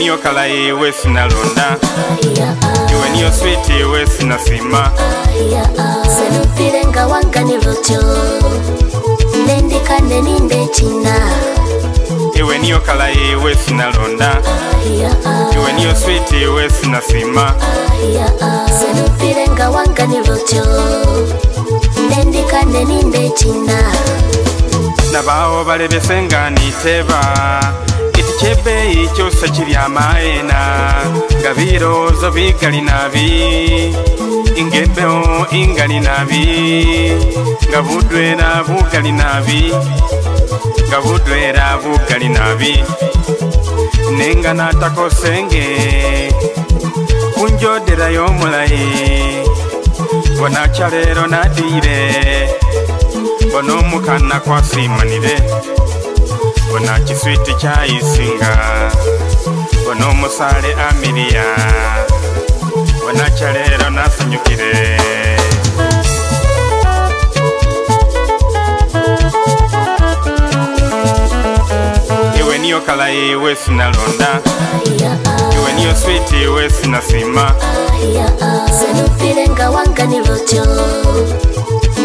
niyo Kalayi we sinalonda, iwe niyo sweet we sinasima. Senupire nga wangani lutyo, nendikane ninde china. Iwe niyo Kalayi we sinalonda, iwe niyo sweet we sinasima. Senupire nga wangani lutyo, nendikane ninde china. Nabawo balebese nga niteba, itichebe ikyose kiri amaena. Gabirozo bigali nabi, ingembeho ingali nabi. Gabudwera bugali nabi, gabudwera bugali nabi. Nenga natakosenge, kunjodera y'omulayi. Bonachalero nadire, bono mukana kwa simanire. Bona kiswiti cha isinga, bono musale amiria. Bona chalero nasanyukire. Iwe niyo Kalayi we sinalonda, iwe niyo sweet we sinasima. Senupire nga wangani lutyo,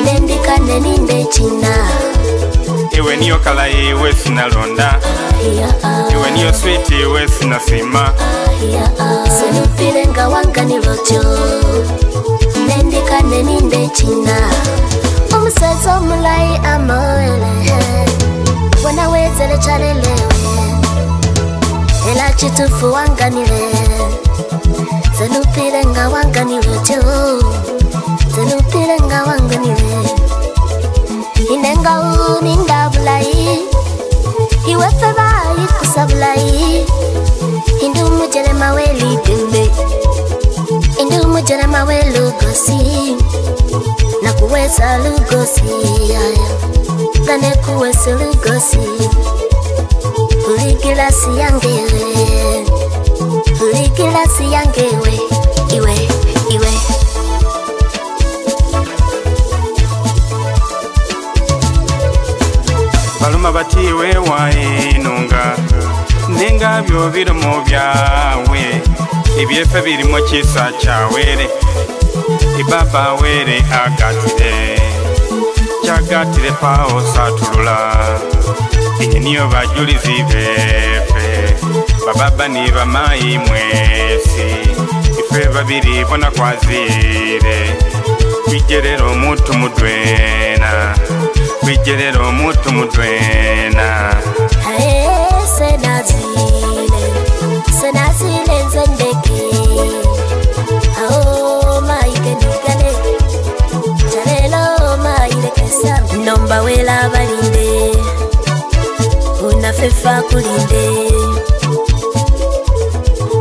nendikane ninde china. Iwe niyo Kalayi we sinalonda, iwe niyo sweet we sinasima. Senupire nga wangani lutyo, nendikane ninde china. Omusaza omulayi amawele, wana wezele chalelewe. Ela chitufu wanganile, senupire nga wangani lutyo, senupire nga wanganile. Inenga uninda bulayi, iwe feba ikusa bulayi. Indu mujere maweli dembe, indu mujere maweli lugosi. Na kuweza lugosi, gane kuweza lugosi. Uligilasi yangewe, uligilasi yangewe, iwe, iwe. Baluma batiwe wainunga, nenga byo birimo byawe. Ibyefe birimo kisa cyawere, ibaba were agatire. Chagatire pao satulula, inye niyo bajulizi befe. Bababa ni bamayi mwesi, ife babiri bona kwazire. Kwigerero mutu mudwena, kwigerero mutu mudwena. Senazile, senazile nzendeke. Oh maike nigale, chalelo maile kesa. Nomba wela balinde, unafefa kulinde.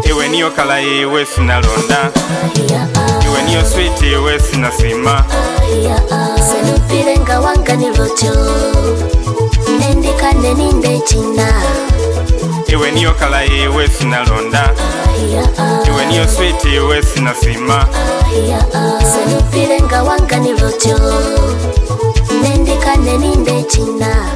Iwe niyo Kalayi we sinalonda, iwe niyo sweet we sinasima. Senupire nga wangani lutyo, nendikane ninde china. Iwe niyo Kalayi we sinalonda, iwe niyo sweet we sinasima. Senupire nga wangani lutyo, nendikane ninde china.